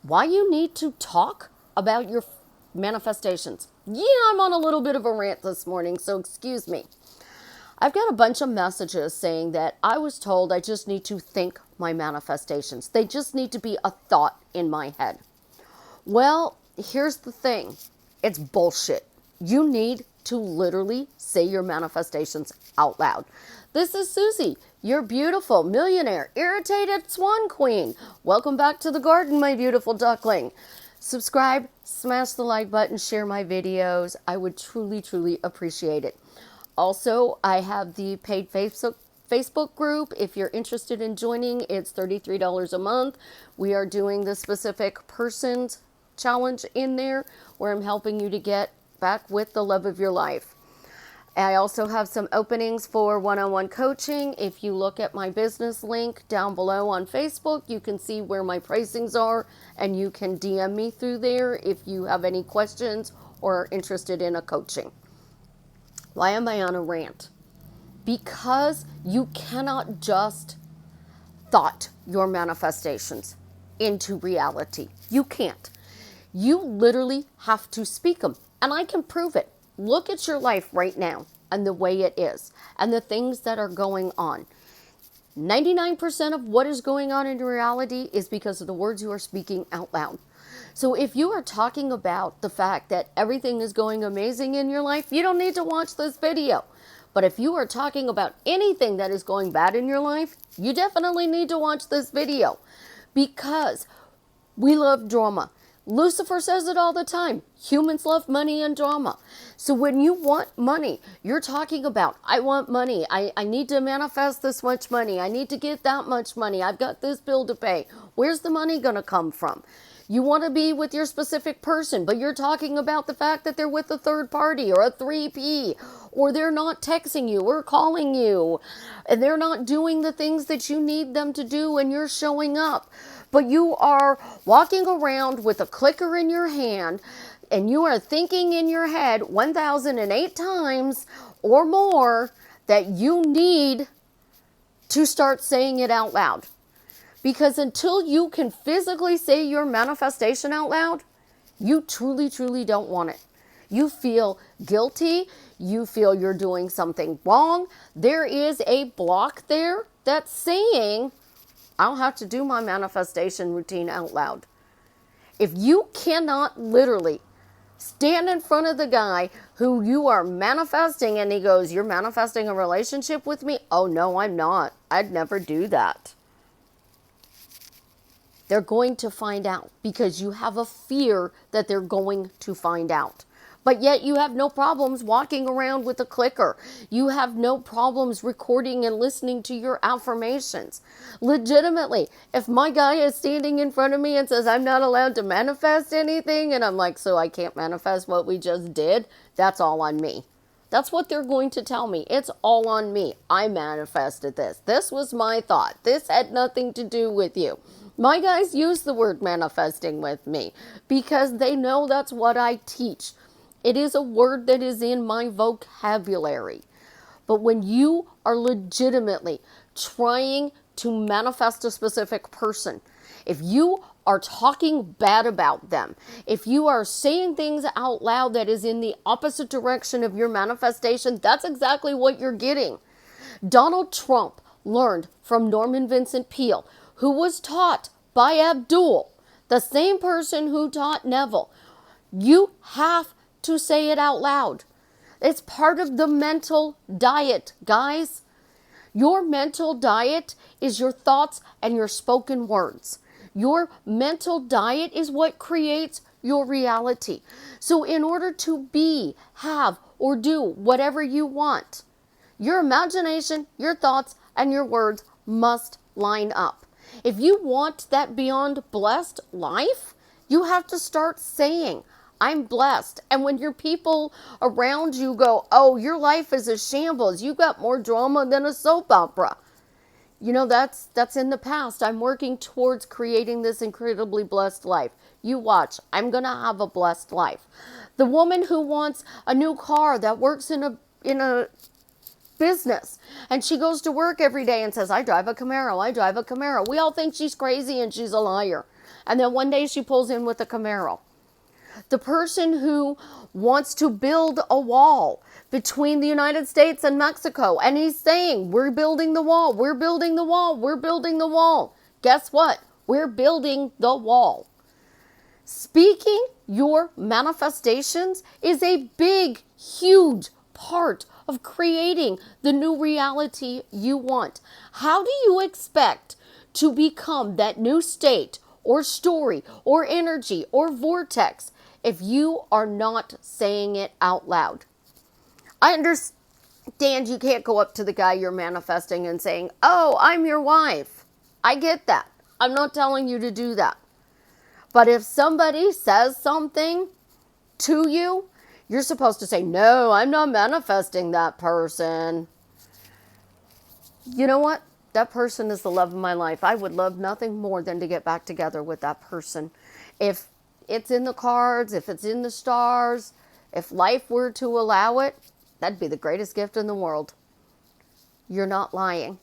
why you need to talk about your manifestations. Yeah, I'm on a little bit of a rant this morning, so excuse me. I've got a bunch of messages saying that I was told I just need to think my manifestations. They just need to be a thought in my head. Well, here's the thing. It's bullshit. You need to literally say your manifestations out loud. This is Susie, your beautiful millionaire, irritated swan queen. Welcome back to the garden, my beautiful duckling. Subscribe, smash the like button, share my videos. I would truly, truly appreciate it. Also, I have the paid Facebook group. If you're interested in joining, it's $33 a month. We are doing the specific persons challenge in there where I'm helping you to get back with the love of your life. I also have some openings for one-on-one coaching. If you look at my business link down below on Facebook, you can see where my pricings are, and you can DM me through there if you have any questions or are interested in a coaching. Why am I on a rant? Because you cannot just thought your manifestations into reality. You can't. You literally have to speak them. And I can prove it. Look at your life right now and the way it is and the things that are going on. 99% of what is going on in reality is because of the words you are speaking out loud. So if you are talking about the fact that everything is going amazing in your life, you don't need to watch this video. But if you are talking about anything that is going bad in your life, you definitely need to watch this video because we love drama. Lucifer says it all the time. Humans love money and drama. So when you want money, you're talking about, I want money. I need to manifest this much money. I need to get that much money. I've got this bill to pay. Where's the money going to come from? You want to be with your specific person, but you're talking about the fact that they're with a third party or a 3P, or they're not texting you or calling you, and they're not doing the things that you need them to do, and you're showing up. But you are walking around with a clicker in your hand, and you are thinking in your head 1,008 times or more that you need to start saying it out loud. Because until you can physically say your manifestation out loud, you truly, truly don't want it. You feel guilty. You feel you're doing something wrong. There is a block there that's saying, I'll have to do my manifestation routine out loud. If you cannot literally stand in front of the guy who you are manifesting and he goes, you're manifesting a relationship with me? Oh, no, I'm not. I'd never do that. They're going to find out because you have a fear that they're going to find out. But yet you have no problems walking around with a clicker. You have no problems recording and listening to your affirmations. Legitimately, if my guy is standing in front of me and says, I'm not allowed to manifest anything, and I'm like, so I can't manifest what we just did, that's all on me. That's what they're going to tell me. It's all on me. I manifested this. This was my thought. This had nothing to do with you. My guys use the word manifesting with me because they know that's what I teach. It is a word that is in my vocabulary. But when you are legitimately trying to manifest a specific person, if you are talking bad about them, if you are saying things out loud that is in the opposite direction of your manifestation, that's exactly what you're getting. Donald Trump learned from Norman Vincent Peale, who was taught by Abdul, the same person who taught Neville. You have to say it out loud. It's part of the mental diet, guys. Your mental diet is your thoughts and your spoken words. Your mental diet is what creates your reality. So in order to be, have, or do whatever you want, your imagination, your thoughts, and your words must line up. If you want that beyond blessed life, you have to start saying, I'm blessed. And when your people around you go, oh, your life is a shambles. You got more drama than a soap opera. You know, that's in the past. I'm working towards creating this incredibly blessed life. You watch. I'm going to have a blessed life. The woman who wants a new car that works in a business, and she goes to work every day and says, I drive a Camaro. We all think she's crazy and she's a liar. And then one day she pulls in with a Camaro. The person who wants to build a wall between the United States and Mexico, and he's saying, we're building the wall, we're building the wall, we're building the wall. Guess what? We're building the wall. Speaking your manifestations is a big, huge part of creating the new reality you want. How do you expect to become that new state or story or energy or vortex if you are not saying it out loud? I understand you can't go up to the guy you're manifesting and saying, oh, I'm your wife. I get that. I'm not telling you to do that. But if somebody says something to you, you're supposed to say, no, I'm not manifesting that person. You know what? That person is the love of my life. I would love nothing more than to get back together with that person. If it's in the cards, if it's in the stars, if life were to allow it, that'd be the greatest gift in the world. You're not lying,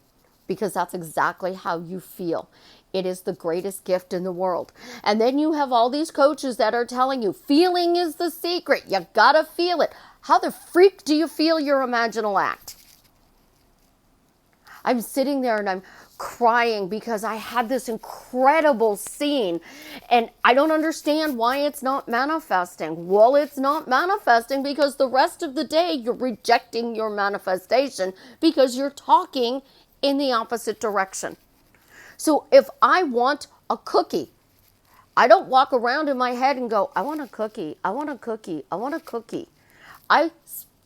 because that's exactly how you feel. It is the greatest gift in the world. And then you have all these coaches that are telling you, feeling is the secret. You gotta feel it. How the freak do you feel your imaginal act? I'm sitting there and I'm crying because I had this incredible scene and I don't understand why it's not manifesting. Well, it's not manifesting because the rest of the day you're rejecting your manifestation because you're talking in the opposite direction. So if I want a cookie, I don't walk around in my head and go, I want a cookie, I want a cookie, I want a cookie. I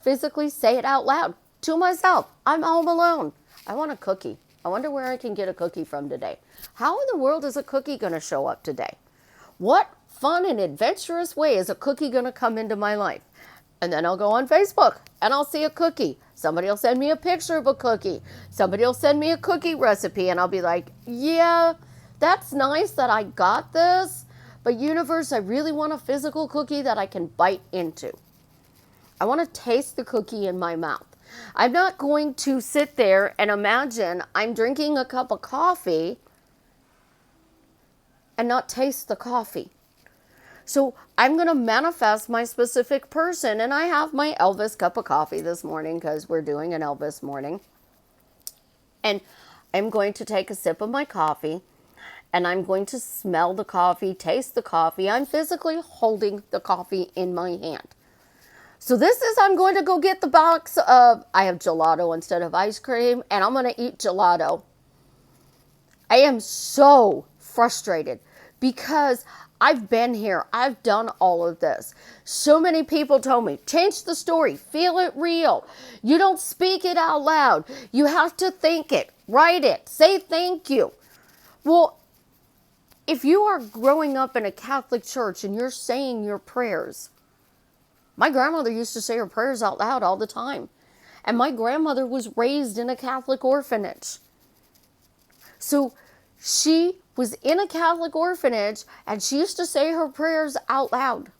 physically say it out loud to myself. I'm home alone. I want a cookie. I wonder where I can get a cookie from today. How in the world is a cookie going to show up today? What fun and adventurous way is a cookie going to come into my life? And then I'll go on Facebook and I'll see a cookie. Somebody will send me a picture of a cookie. Somebody will send me a cookie recipe and I'll be like, yeah, that's nice that I got this. But universe, I really want a physical cookie that I can bite into. I want to taste the cookie in my mouth. I'm not going to sit there and imagine I'm drinking a cup of coffee and not taste the coffee. So I'm going to manifest my specific person. And I have my Elvis cup of coffee this morning because we're doing an Elvis morning. And I'm going to take a sip of my coffee and I'm going to smell the coffee, taste the coffee. I'm physically holding the coffee in my hand. So this is, I'm going to go get the box of, I have gelato instead of ice cream, and I'm going to eat gelato. I am so frustrated because I've been here. I've done all of this. So many people told me, change the story, feel it real. You don't speak it out loud. You have to think it, write it, say thank you. Well, if you are growing up in a Catholic church and you're saying your prayers, my grandmother used to say her prayers out loud all the time. And my grandmother was raised in a Catholic orphanage. So she was in a Catholic orphanage and she used to say her prayers out loud.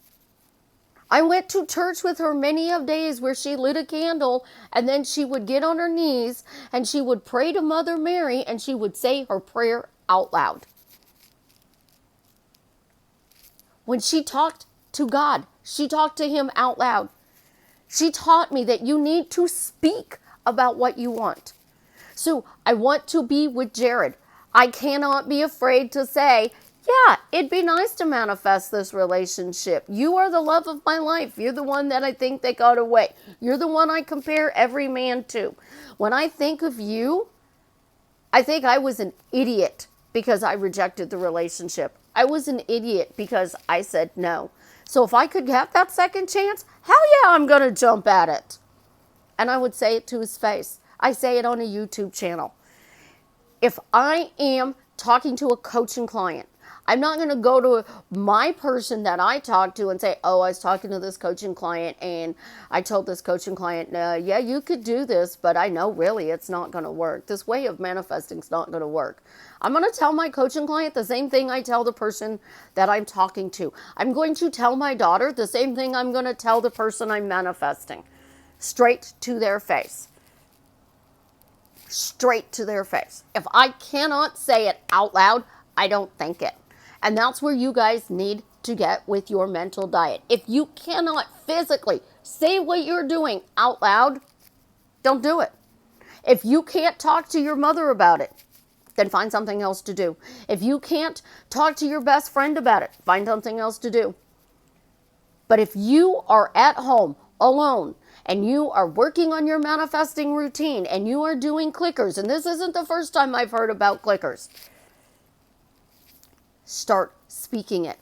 I went to church with her many of days where she lit a candle and then she would get on her knees and she would pray to Mother Mary and she would say her prayer out loud. When she talked to God, she talked to him out loud. She taught me that you need to speak about what you want. So I want to be with Jared. I cannot be afraid to say, yeah, it'd be nice to manifest this relationship. You are the love of my life. You're the one that I think they got away. You're the one I compare every man to. When I think of you, I think I was an idiot because I rejected the relationship. I was an idiot because I said no. So if I could have that second chance, hell yeah, I'm going to jump at it. And I would say it to his face. I say it on a YouTube channel. If I am talking to a coaching client, I'm not going to go to my person that I talk to and say, oh, I was talking to this coaching client and I told this coaching client, yeah, you could do this, but I know really it's not going to work. This way of manifesting is not going to work. I'm going to tell my coaching client the same thing I tell the person that I'm talking to. I'm going to tell my daughter the same thing I'm going to tell the person I'm manifesting. Straight to their face. Straight to their face. If I cannot say it out loud, I don't think it. And that's where you guys need to get with your mental diet. If you cannot physically say what you're doing out loud, don't do it. If you can't talk to your mother about it, then find something else to do. If you can't talk to your best friend about it, find something else to do. But if you are at home alone and you are working on your manifesting routine and you are doing clickers, and this isn't the first time I've heard about clickers, start speaking it.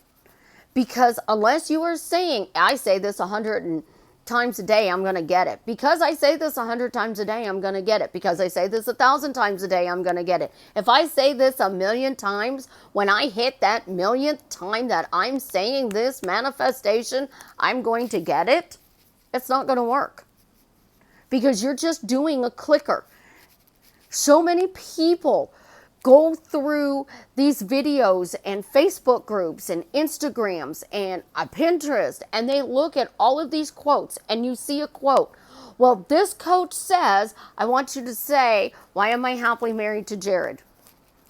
Because unless you are saying, I say this 100 times a day, I'm going to get it. Because I say this 100 times a day, I'm going to get it. Because I say this 1,000 times a day, I'm going to get it. If I say this 1,000,000 times, when I hit that 1,000,000th time that I'm saying this manifestation, I'm going to get it, it's not going to work. Because you're just doing a clicker. So many people go through these videos and Facebook groups and Instagrams and Pinterest, and they look at all of these quotes, and you see a quote. Well, this coach says, I want you to say, why am I happily married to Jared?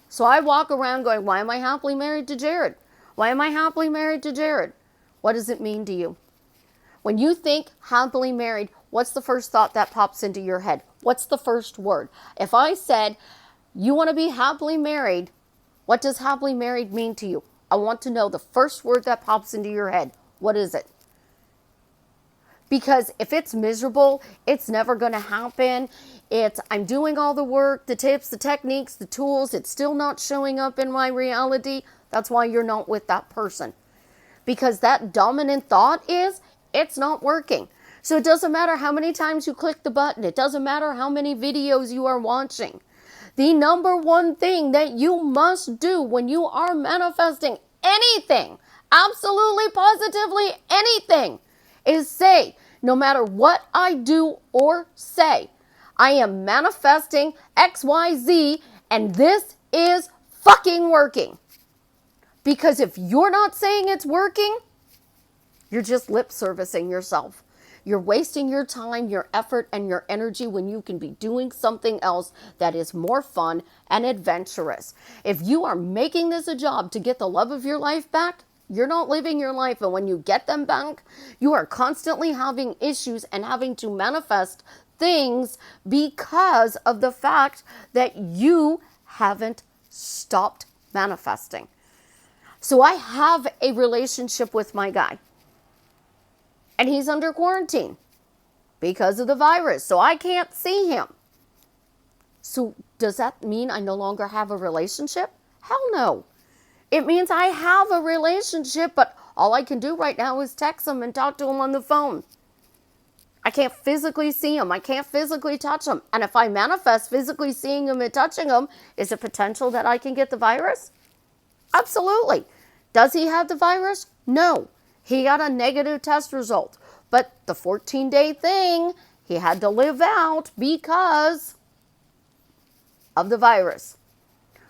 So I walk around going, why am I happily married to Jared? Why am I happily married to Jared? What does it mean to you? When you think happily married, what's the first thought that pops into your head? What's the first word? If I said, you want to be happily married, what does happily married mean to you? I want to know the first word that pops into your head. What is it? Because if it's miserable, it's never going to happen. It's, I'm doing all the work, the tips, the techniques, the tools. It's still not showing up in my reality. That's why you're not with that person. Because that dominant thought is, it's not working. So it doesn't matter how many times you click the button. It doesn't matter how many videos you are watching. The number one thing that you must do when you are manifesting anything, absolutely positively anything, is say, no matter what I do or say, I am manifesting XYZ and this is fucking working. Because if you're not saying it's working, you're just lip servicing yourself. You're wasting your time, your effort, and your energy when you can be doing something else that is more fun and adventurous. If you are making this a job to get the love of your life back, you're not living your life. And when you get them back, you are constantly having issues and having to manifest things because of the fact that you haven't stopped manifesting. So I have a relationship with my guy. And he's under quarantine because of the virus. So I can't see him. So does that mean I no longer have a relationship? Hell no. It means I have a relationship, but all I can do right now is text him and talk to him on the phone. I can't physically see him. I can't physically touch him. And if I manifest physically seeing him and touching him, is it potential that I can get the virus? Absolutely. Does he have the virus? No. He got a negative test result, but the 14-day thing he had to live out because of the virus.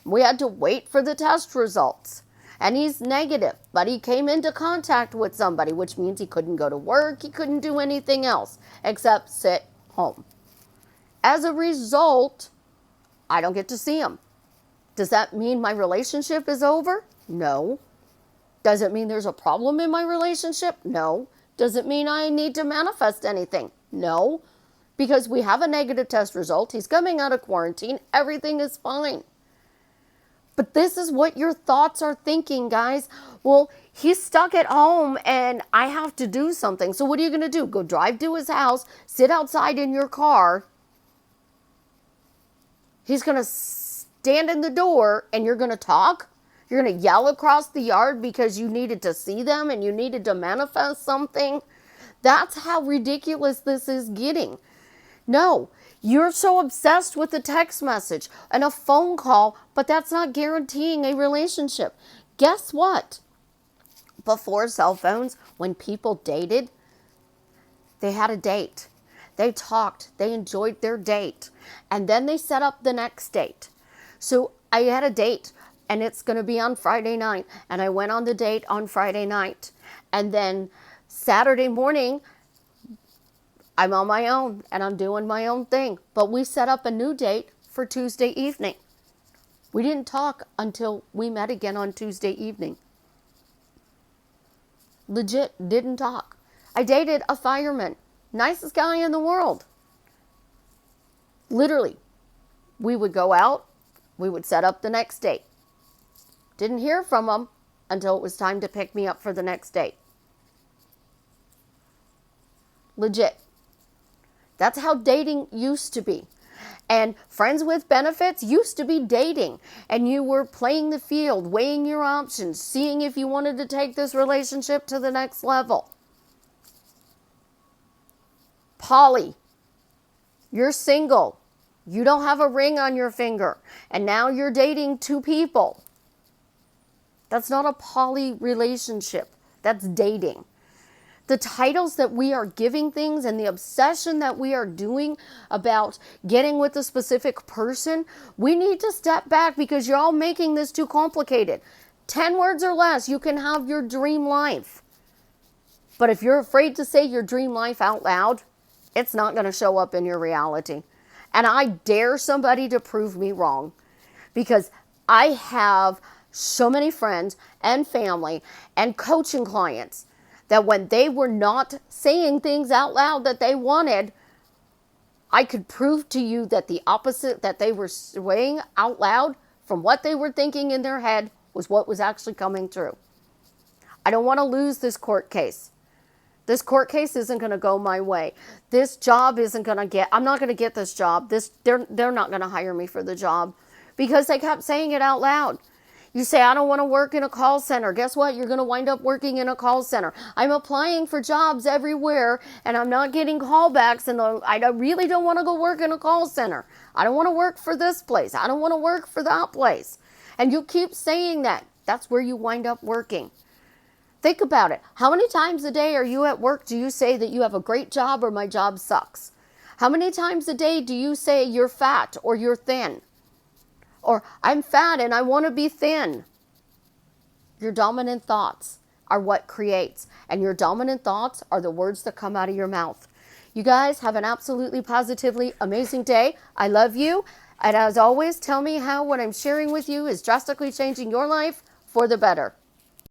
We had to wait for the test results, and he's negative, but he came into contact with somebody, which means he couldn't go to work. He couldn't do anything else except sit home. As a result, I don't get to see him. Does that mean my relationship is over? No. Does it mean there's a problem in my relationship? No. Does it mean I need to manifest anything? No. Because we have a negative test result. He's coming out of quarantine. Everything is fine. But this is what your thoughts are thinking, guys. Well, he's stuck at home and I have to do something. So what are you going to do? Go drive to his house, sit outside in your car. He's going to stand in the door and you're going to talk? You're going to yell across the yard because you needed to see them and you needed to manifest something? That's how ridiculous this is getting. No, you're so obsessed with a text message and a phone call, but that's not guaranteeing a relationship. Guess what? Before cell phones, when people dated, they had a date. They talked. They enjoyed their date. And then they set up the next date. So I had a date. And it's going to be on Friday night. And I went on the date on Friday night. And then Saturday morning, I'm on my own and I'm doing my own thing. But we set up a new date for Tuesday evening. We didn't talk until we met again on Tuesday evening. Legit didn't talk. I dated a fireman, nicest guy in the world. Literally, we would go out, we would set up the next date. Didn't hear from him until it was time to pick me up for the next date. Legit. That's how dating used to be. And friends with benefits used to be dating. And you were playing the field, weighing your options, seeing if you wanted to take this relationship to the next level. Polly, you're single. You don't have a ring on your finger. And now you're dating two people. That's not a poly relationship. That's dating. The titles that we are giving things and the obsession that we are doing about getting with a specific person, we need to step back because you're all making this too complicated. 10 words or less, you can have your dream life. But if you're afraid to say your dream life out loud, it's not going to show up in your reality. And I dare somebody to prove me wrong, because I have so many friends and family and coaching clients that when they were not saying things out loud that they wanted, I could prove to you that the opposite that they were saying out loud from what they were thinking in their head was what was actually coming true. I don't want to lose this court case. This court case isn't going to go my way. This job isn't going to I'm not going to get this job. They're not going to hire me for the job because they kept saying it out loud. You say, I don't want to work in a call center. Guess what? You're going to wind up working in a call center. I'm applying for jobs everywhere and I'm not getting callbacks, and I really don't want to go work in a call center. I don't want to work for this place. I don't want to work for that place. And you keep saying that. That's where you wind up working. Think about it. How many times a day are you at work do you say that you have a great job or my job sucks? How many times a day do you say you're fat or you're thin? Or I'm fat and I want to be thin. Your dominant thoughts are what creates. And your dominant thoughts are the words that come out of your mouth. You guys have an absolutely positively amazing day. I love you. And as always, tell me how what I'm sharing with you is drastically changing your life for the better.